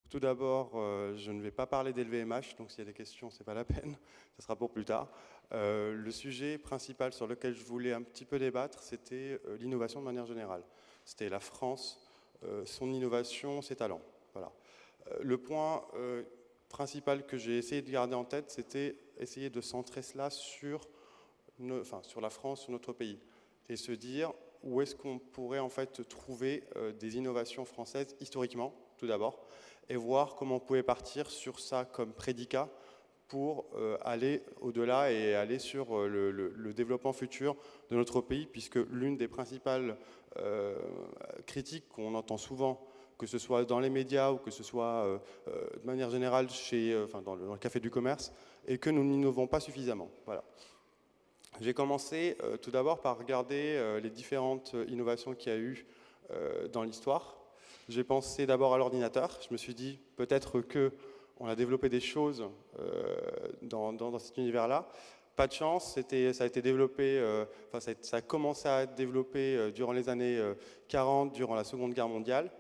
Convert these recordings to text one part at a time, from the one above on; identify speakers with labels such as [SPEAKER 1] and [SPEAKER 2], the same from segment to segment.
[SPEAKER 1] Tout d'abord, je ne vais pas parler d'LVMH, donc s'il y a des questions, ce n'est pas la peine, ça sera pour plus tard. Le sujet principal sur lequel je voulais un petit peu débattre, c'était l'innovation de manière générale. C'était la France, son innovation, ses talents. Voilà. Le point principal que j'ai essayé de garder en tête, c'était essayer de centrer cela sur la France, sur notre pays, et se dire où est-ce qu'on pourrait en fait trouver des innovations françaises historiquement, tout d'abord, et voir comment on pouvait partir sur ça comme prédicat pour aller au-delà et aller sur le développement futur de notre pays, puisque l'une des principales critiques qu'on entend souvent, que ce soit dans les médias ou que ce soit de manière générale dans le café du commerce, est que nous n'innovons pas suffisamment. Voilà. J'ai commencé tout d'abord par regarder les différentes innovations qu'il y a eu dans l'histoire. J'ai pensé d'abord à l'ordinateur. Je me suis dit peut-être qu'on a développé des choses dans cet univers-là. Pas de chance, ça a été développé, ça a commencé à être développé durant les années 40, durant la Seconde Guerre mondiale.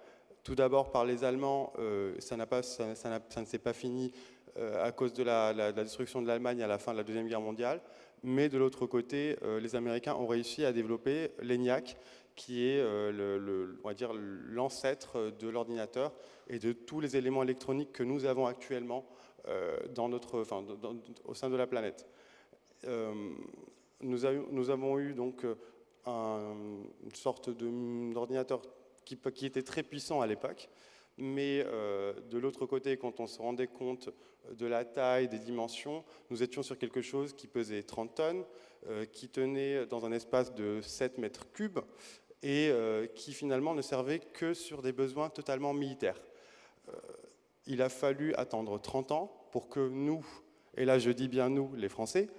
[SPEAKER 1] Tout d'abord par les Allemands, ça ne s'est pas fini à cause de la destruction de l'Allemagne à la fin de la Deuxième Guerre mondiale. Mais de l'autre côté, les Américains ont réussi à développer l'ENIAC, qui est on va dire l'ancêtre de l'ordinateur et de tous les éléments électroniques que nous avons actuellement au sein de la planète. Nous avons eu donc une sorte d'ordinateur qui était très puissant à l'époque, mais de l'autre côté, quand on se rendait compte de la taille, des dimensions, nous étions sur quelque chose qui pesait 30 tonnes, qui tenait dans un espace de 7 mètres cubes et qui finalement ne servait que sur des besoins totalement militaires. Il a fallu attendre 30 ans pour que nous, et là je dis bien nous, les Français,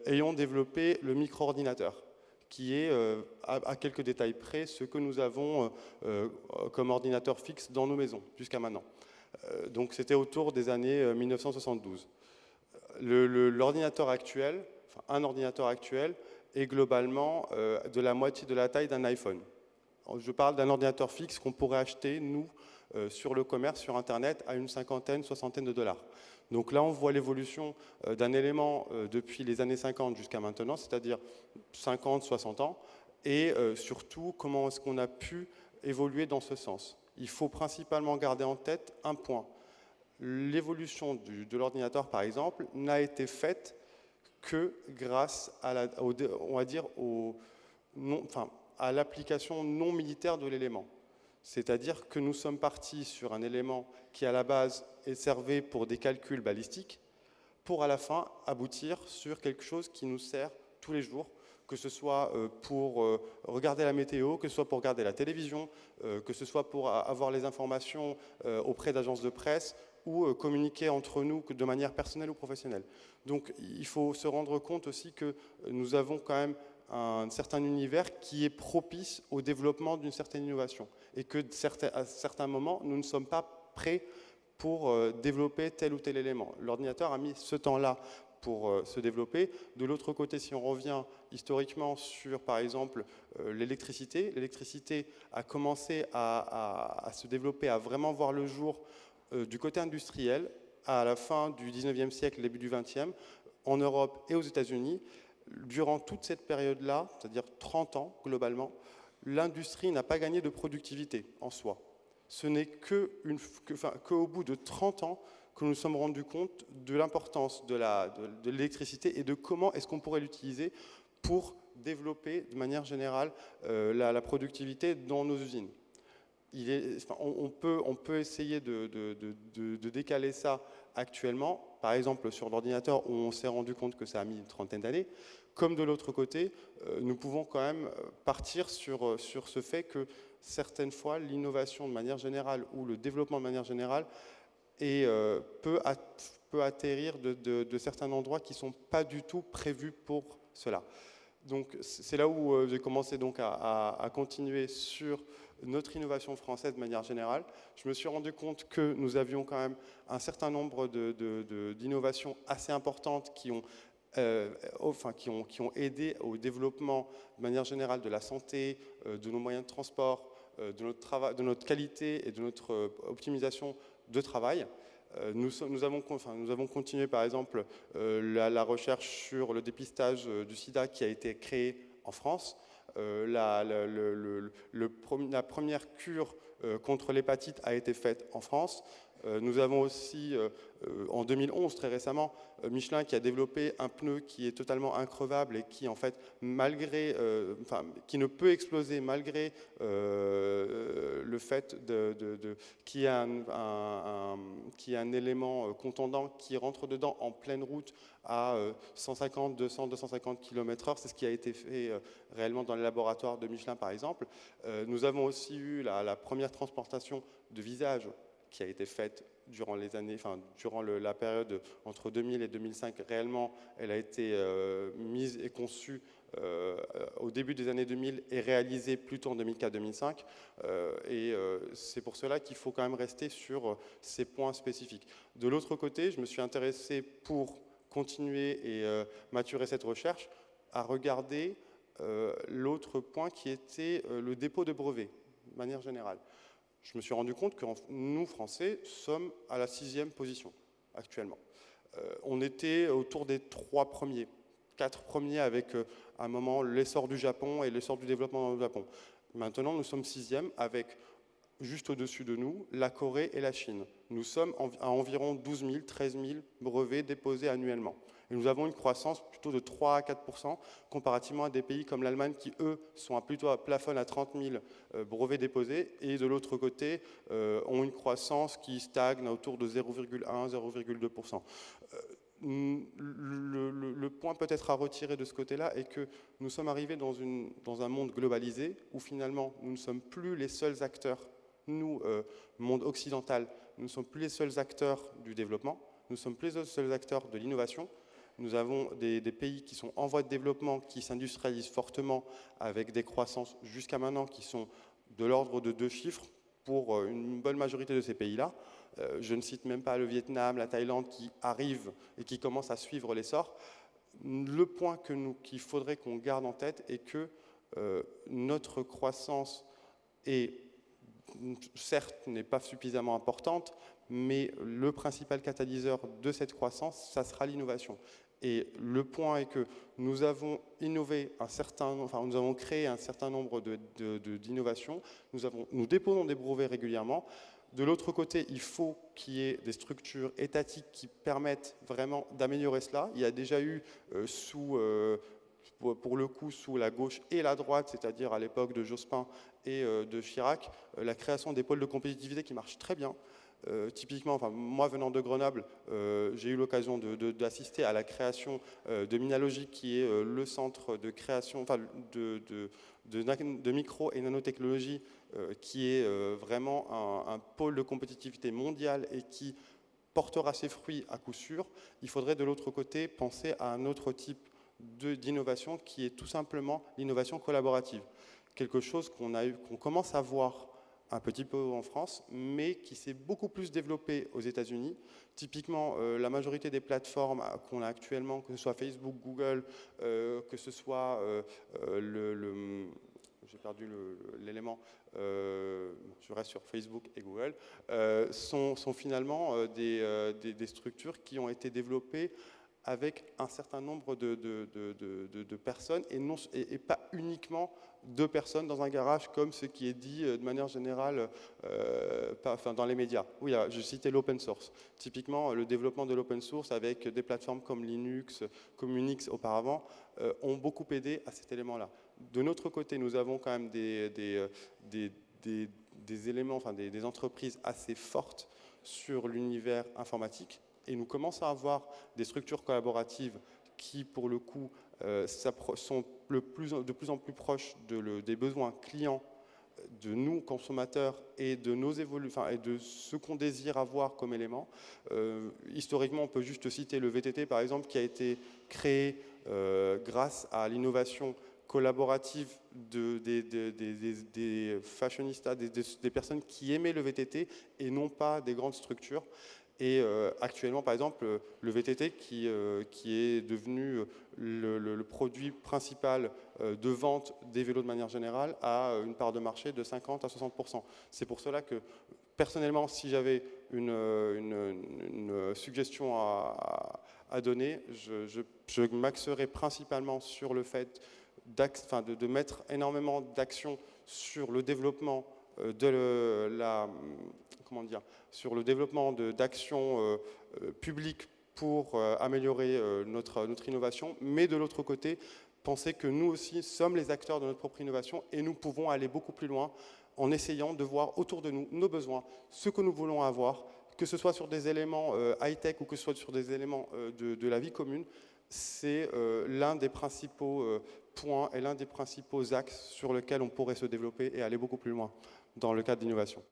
[SPEAKER 1] ayons développé le micro-ordinateur, qui est, à quelques détails près, ce que nous avons comme ordinateur fixe dans nos maisons, jusqu'à maintenant. Donc c'était autour des années 1972. L'ordinateur actuel, un ordinateur actuel, est globalement de la moitié de la taille d'un iPhone. Je parle d'un ordinateur fixe qu'on pourrait acheter, nous, sur le commerce, sur Internet, à une cinquantaine, soixantaine de dollars. Donc là, on voit l'évolution d'un élément depuis les années 50 jusqu'à maintenant, c'est-à-dire 50, 60 ans, et surtout, comment est-ce qu'on a pu évoluer dans ce sens. Il faut principalement garder en tête un point. L'évolution de l'ordinateur, par exemple, n'a été faite que grâce à à l'application non militaire de l'élément. C'est-à-dire que nous sommes partis sur un élément qui, à la base, servait pour des calculs balistiques, pour à la fin aboutir sur quelque chose qui nous sert tous les jours, que ce soit pour regarder la météo, que ce soit pour regarder la télévision, que ce soit pour avoir les informations auprès d'agences de presse ou communiquer entre nous de manière personnelle ou professionnelle. Donc il faut se rendre compte aussi que nous avons quand même un certain univers qui est propice au développement d'une certaine innovation et que à certains moments, nous ne sommes pas prêts pour développer tel ou tel élément. L'ordinateur a mis ce temps-là pour se développer. De l'autre côté, si on revient historiquement sur, par exemple, l'électricité, l'électricité a commencé à se développer, à vraiment voir le jour du côté industriel à la fin du 19e siècle, début du 20e, en Europe et aux États-Unis. Durant toute cette période-là, c'est-à-dire 30 ans globalement, l'industrie n'a pas gagné de productivité en soi. Ce n'est qu'au bout de 30 ans que nous nous sommes rendus compte de l'importance de l'électricité et de comment est-ce qu'on pourrait l'utiliser pour développer de manière générale la productivité dans nos usines. On peut essayer de décaler ça actuellement, par exemple sur l'ordinateur où on s'est rendu compte que ça a mis une trentaine d'années, comme de l'autre côté, nous pouvons quand même partir sur ce fait que certaines fois l'innovation de manière générale ou le développement de manière générale peut atterrir de certains endroits qui ne sont pas du tout prévus pour cela. Donc c'est là où j'ai commencé donc à continuer sur notre innovation française de manière générale. Je me suis rendu compte que nous avions quand même un certain nombre d'innovations assez importantes qui ont aidé au développement de manière générale de la santé, de nos moyens de transport, de notre travail, de notre qualité et de notre optimisation de travail. Nous avons continué par exemple la recherche sur le dépistage du sida qui a été créé en France. La première cure contre l'hépatite a été faite en France. Nous avons aussi, en 2011, très récemment, Michelin qui a développé un pneu qui est totalement increvable et qui, en fait, qui ne peut exploser malgré le fait qu'il y a un élément contondant qui rentre dedans en pleine route à 150, 200, 250 km/h. C'est ce qui a été fait réellement dans les laboratoires de Michelin, par exemple. Nous avons aussi eu la première transplantation de visage qui a été faite durant la période entre 2000 et 2005. Réellement, elle a été mise et conçue au début des années 2000 et réalisée plutôt en 2004-2005. C'est pour cela qu'il faut quand même rester sur ces points spécifiques. De l'autre côté, je me suis intéressé pour continuer et maturer cette recherche à regarder l'autre point qui était le dépôt de brevets, de manière générale. Je me suis rendu compte que nous, Français, sommes à la 6e position actuellement. On était autour des 3 premiers, 4 premiers avec à un moment l'essor du Japon et l'essor du développement du Japon. Maintenant, nous sommes 6e avec, juste au-dessus de nous, la Corée et la Chine. Nous sommes à environ 12 000, 13 000 brevets déposés annuellement. Et nous avons une croissance plutôt de 3 à 4% comparativement à des pays comme l'Allemagne qui, eux, sont plutôt à plafond à 30 000 brevets déposés et de l'autre côté, ont une croissance qui stagne autour de 0,1, 0,2%. Le point peut-être à retirer de ce côté-là est que nous sommes arrivés dans un monde globalisé où finalement nous ne sommes plus les seuls acteurs, nous, monde occidental, nous ne sommes plus les seuls acteurs du développement, nous ne sommes plus les seuls acteurs de l'innovation. Nous avons des pays qui sont en voie de développement, qui s'industrialisent fortement avec des croissances jusqu'à maintenant qui sont de l'ordre de 2 chiffres pour une bonne majorité de ces pays-là. Je ne cite même pas le Vietnam, la Thaïlande qui arrivent et qui commencent à suivre l'essor. Le point qu'il faudrait qu'on garde en tête est que notre croissance certes, n'est pas suffisamment importante, mais le principal catalyseur de cette croissance, ça sera l'innovation. Et le point est que nous avons innové nous avons créé un certain nombre d'innovations, nous déposons des brevets régulièrement. De l'autre côté, il faut qu'il y ait des structures étatiques qui permettent vraiment d'améliorer cela. Il y a déjà eu pour le coup, sous la gauche et la droite, c'est-à-dire à l'époque de Jospin et de Chirac, la création des pôles de compétitivité qui marchent très bien. Typiquement, moi venant de Grenoble, j'ai eu l'occasion d'assister à la création de Minalogic, qui est le centre de création de micro et nanotechnologie, qui est vraiment un pôle de compétitivité mondiale et qui portera ses fruits à coup sûr. Il faudrait de l'autre côté penser à un autre type d'innovation qui est tout simplement l'innovation collaborative. Quelque chose qu'on commence à voir un petit peu en France, mais qui s'est beaucoup plus développé aux États-Unis. Typiquement, la majorité des plateformes qu'on a actuellement, que ce soit Facebook, Google, que ce soit j'ai perdu l'élément, je reste sur Facebook et Google, sont finalement des structures qui ont été développées avec un certain nombre de personnes et pas uniquement 2 personnes dans un garage comme ce qui est dit de manière générale dans les médias. Oui, je citais l'open source. Typiquement, le développement de l'open source avec des plateformes comme Linux, comme Unix auparavant, ont beaucoup aidé à cet élément-là. De notre côté, nous avons quand même des éléments, des entreprises assez fortes sur l'univers informatique. Et nous commençons à avoir des structures collaboratives qui, pour le coup, sont de plus en plus proches des besoins clients, de nous, consommateurs, et de et de ce qu'on désire avoir comme élément. Historiquement, on peut juste citer le VTT, par exemple, qui a été créé grâce à l'innovation collaborative des fashionistas, des personnes qui aimaient le VTT et non pas des grandes structures. Et actuellement, par exemple, le VTT qui est devenu le produit principal de vente des vélos de manière générale a une part de marché de 50 à 60%. C'est pour cela que personnellement, si j'avais une suggestion à donner, je m'axerais principalement sur le fait de mettre énormément d'actions sur le développement sur le développement d'actions publiques pour améliorer notre innovation, mais de l'autre côté, penser que nous aussi sommes les acteurs de notre propre innovation et nous pouvons aller beaucoup plus loin en essayant de voir autour de nous nos besoins, ce que nous voulons avoir, que ce soit sur des éléments high-tech ou que ce soit sur des éléments de la vie commune. C'est l'un des principaux points et l'un des principaux axes sur lesquels on pourrait se développer et aller beaucoup plus loin dans le cadre d'innovation.